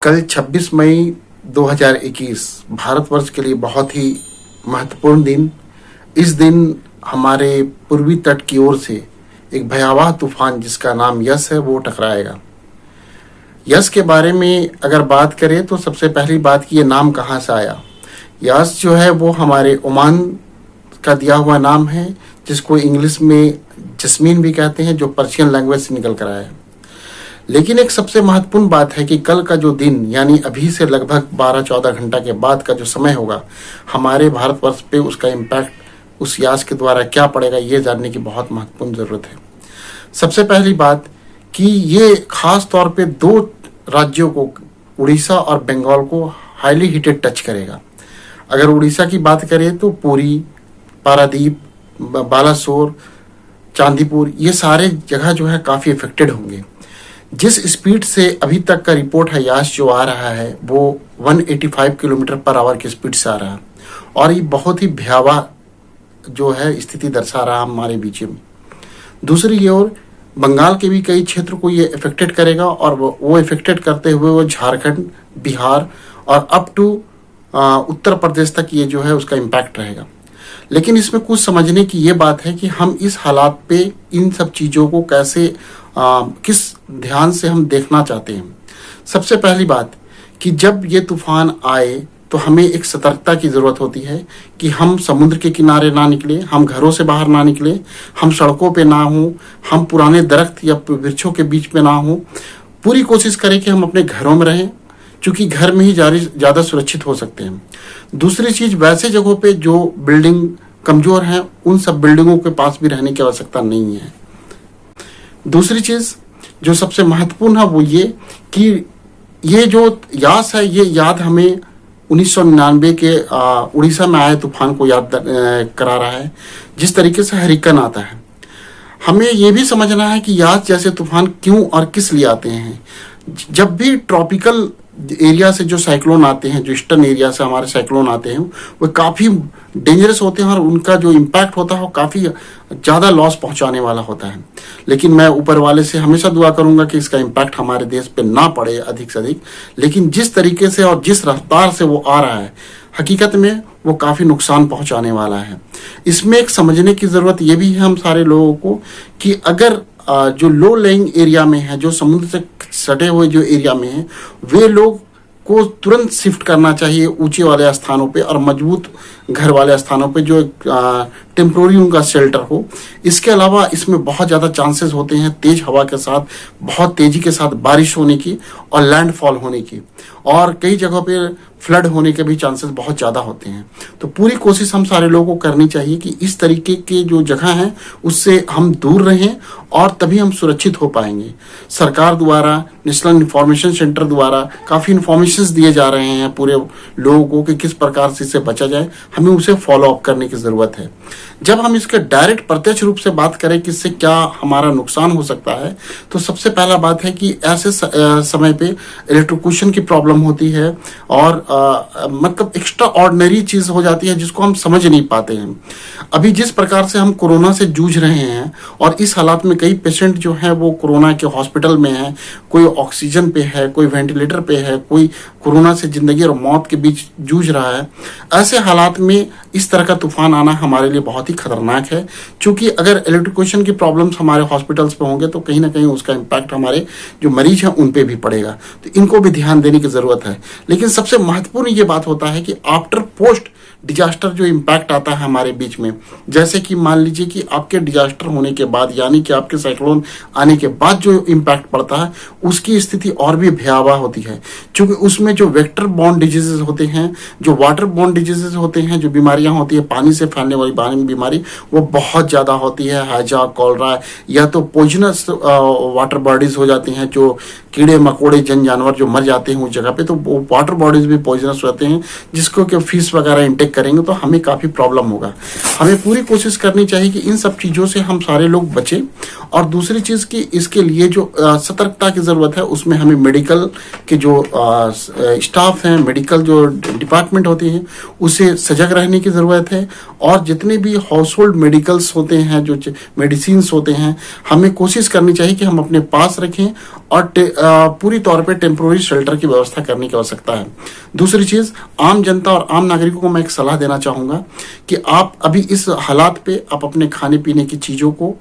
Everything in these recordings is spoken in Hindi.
कल 26 मई 2021 भारतवर्ष के लिए बहुत ही महत्वपूर्ण दिन। इस दिन हमारे पूर्वी तट की ओर से एक भयावह तूफान जिसका नाम यस है वो टकराएगा। यस के बारे में अगर बात करें तो सबसे पहली बात कि ये नाम कहाँ से आया। यस जो है वो हमारे ओमान का दिया हुआ नाम है, जिसको इंग्लिश में जस्मीन भी कहते हैं, जो पर्शियन लैंग्वेज से निकल कर आया है। लेकिन एक सबसे महत्वपूर्ण बात है कि कल का जो दिन यानी अभी से लगभग 12-14 घंटा के बाद का जो समय होगा, हमारे भारतवर्ष पे उसका इम्पैक्ट उस यास के द्वारा क्या पड़ेगा ये जानने की बहुत महत्वपूर्ण ज़रूरत है। सबसे पहली बात कि ये खास तौर पे दो राज्यों को, उड़ीसा और बंगाल को हाईली हीटेड टच करेगा। अगर उड़ीसा की बात करें तो पुरी, पारादीप, बालासोर, चांदीपुर, ये सारे जगह जो है काफ़ी इफेक्टेड होंगे। जिस स्पीड से अभी तक का रिपोर्ट है यास जो आ रहा है वो 185 किलोमीटर पर आवर की स्पीड से आ रहा है, और ये बहुत ही भयावह जो है स्थिति दर्शा रहा हमारे बीच में। दूसरी ओर बंगाल के भी कई क्षेत्र को ये इफेक्टेड करेगा, और वो इफेक्टेड करते हुए वो झारखंड, बिहार और अप टू उत्तर प्रदेश तक ये जो है उसका इम्पैक्ट रहेगा। लेकिन इसमें कुछ समझने की ये बात है कि हम इस हालात पे इन सब चीज़ों को कैसे किस ध्यान से हम देखना चाहते हैं। सबसे पहली बात कि जब ये तूफान आए तो हमें एक सतर्कता की ज़रूरत होती है कि हम समुद्र के किनारे ना निकले, हम घरों से बाहर ना निकले, हम सड़कों पे ना हों, हम पुराने दरख्त या वृक्षों के बीच में ना हों। पूरी कोशिश करें कि हम अपने घरों में रहें, क्योंकि घर में ही ज़्यादा सुरक्षित हो सकते हैं। दूसरी चीज़, वैसे जगहों पे जो बिल्डिंग कमज़ोर हैं उन सब बिल्डिंगों के पास भी रहने की आवश्यकता नहीं है। दूसरी चीज़ जो सबसे महत्वपूर्ण है वो ये कि ये जो यास है ये याद हमें 1999 के उड़ीसा में आए तूफान को याद करा रहा है, जिस तरीके से हरिकेन आता है। हमें ये भी समझना है कि यास जैसे तूफान क्यों और किस लिए आते हैं। जब भी ट्रॉपिकल एरिया से जो साइक्लोन आते हैं, जो ईस्टर्न एरिया से हमारे साइक्लोन आते हैं, वो काफ़ी डेंजरस होते हैं और उनका जो इम्पैक्ट होता है वो काफ़ी ज़्यादा लॉस पहुंचाने वाला होता है। लेकिन मैं ऊपर वाले से हमेशा दुआ करूंगा कि इसका इम्पैक्ट हमारे देश पे ना पड़े अधिक से अधिक। लेकिन जिस तरीके से और जिस रफ्तार से वो आ रहा है, हकीकत में वो काफ़ी नुकसान पहुंचाने वाला है। इसमें एक समझने की ज़रूरत ये भी है हम सारे लोगों को कि अगर जो लो लेइंग एरिया में है, जो समुद्र से सटे हुए जो एरिया में है, वे लोग को तुरंत शिफ्ट करना चाहिए ऊंचे वाले स्थानों पे और मजबूत घर वाले स्थानों पे जो टेम्प्रोरी उनका शेल्टर हो। इसके अलावा इसमें बहुत ज़्यादा चांसेस होते हैं तेज़ हवा के साथ, बहुत तेज़ी के साथ बारिश होने की और लैंडफॉल होने की, और कई जगहों पे फ्लड होने के भी चांसेस बहुत ज़्यादा होते हैं। तो पूरी कोशिश हम सारे लोगों को करनी चाहिए कि इस तरीके के जो जगह हैं उससे हम दूर रहें, और तभी हम सुरक्षित हो पाएंगे। सरकार द्वारा, नेशनल इंफॉर्मेशन सेंटर द्वारा काफ़ी इन्फॉर्मेशन दिए जा रहे हैं पूरे लोगों को कि किस प्रकार से इससे बचा जाए। हमें उसे फॉलो अप करने की ज़रूरत है। जब हम इसके डायरेक्ट प्रत्यक्ष रूप से बात करें कि इससे क्या हमारा नुकसान हो सकता है, तो सबसे पहला बात है कि ऐसे समय पे इलेक्ट्रोक्यूशन की प्रॉब्लम होती है, और मतलब एक्स्ट्रा ऑर्डिनरी चीज़ हो जाती है जिसको हम समझ नहीं पाते हैं। अभी जिस प्रकार से हम कोरोना से जूझ रहे हैं, और इस हालात में कई पेशेंट जो हैं वो कोरोना के हॉस्पिटल में हैं, कोई ऑक्सीजन पे है, कोई वेंटिलेटर पे है, कोई कोरोना से ज़िंदगी और मौत के बीच जूझ रहा है। ऐसे हालात में इस तरह का तूफान आना हमारे लिए बहुत ही खतरनाक है, क्योंकि अगर इलेक्ट्रिकेशन की प्रॉब्लम्स हमारे हॉस्पिटल्स पे होंगे तो कहीं ना कहीं उसका इम्पैक्ट हमारे जो मरीज हैं उन पे भी पड़ेगा। तो इनको भी ध्यान देने की ज़रूरत है। लेकिन सबसे महत्वपूर्ण ये बात होता है कि आफ्टर पोस्ट डिजास्टर जो इम्पैक्ट आता है हमारे बीच में, जैसे कि मान लीजिए कि आपके डिजास्टर होने के बाद, यानी कि आपके साइक्लोन आने के बाद जो इम्पैक्ट पड़ता है, उसकी स्थिति और भी भयावह होती है, क्योंकि उसमें जो वेक्टर बॉर्न डिजीजेज होते हैं, जो वाटर बॉर्न डिजीजेज होते हैं, जो बीमारियां होती है पानी से फैलने वाली बीमारी, वो बहुत ज़्यादा होती है। हैजा, कॉलरा, या तो पॉइजनस वाटर बॉडीज हो जाती हैं, जो कीड़े मकोड़े जन जानवर जो मर जाते हैं उस जगह पे, तो वो वाटर बॉडीज भी पॉइजनस रहते हैं, जिसको कि फिश वगैरह इंटेक करेंगे तो हमें काफ़ी प्रॉब्लम होगा। हमें पूरी कोशिश करनी चाहिए कि इन सब चीज़ों से हम सारे लोग बचें। और दूसरी चीज़ कि इसके लिए जो सतर्कता की ज़रूरत है, उसमें हमें मेडिकल के जो स्टाफ हैं, मेडिकल जो डिपार्टमेंट होते हैं, उसे सजग रहने की ज़रूरत है। और जितने भी हाउस होल्ड मेडिकल्स होते हैं, जो मेडिसिन्स होते हैं, हमें कोशिश करनी चाहिए कि हम अपने पास रखें और पूरी तौर पे टेम्पोररी शेल्टर की व्यवस्था करने की आवश्यकता है। दूसरी चीज, आम जनता और आम नागरिकों को मैं एक सलाह देना चाहूंगा कि आप अभी इस हालात पे आप अपने खाने पीने की चीजों को,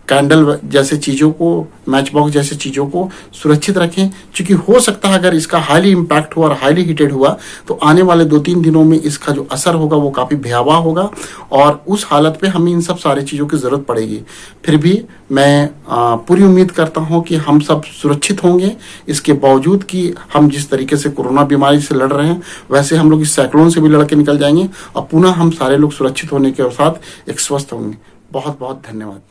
कैंडल जैसे चीजों को, मैच बॉक्स जैसे चीजों को सुरक्षित रखें, क्योंकि हो सकता है अगर इसका हाईली इम्पैक्ट हुआ और हाईली हीटेड हुआ तो आने वाले 2-3 दिनों में इसका जो असर होगा वो काफी भयावह होगा और उस हालत पे हमें इन सब सारी चीजों की जरूरत पड़ेगी। फिर भी मैं पूरी उम्मीद करता हूं कि हम सब सुरक्षित होंगे, इसके बावजूद कि हम जिस तरीके से कोरोना बीमारी से लड़ रहे हैं वैसे हम लोग इस साइक्लोन से भी लड़ के निकल जाएंगे और पुनः हम सारे लोग सुरक्षित होने के साथ एक स्वस्थ होंगे। बहुत बहुत धन्यवाद।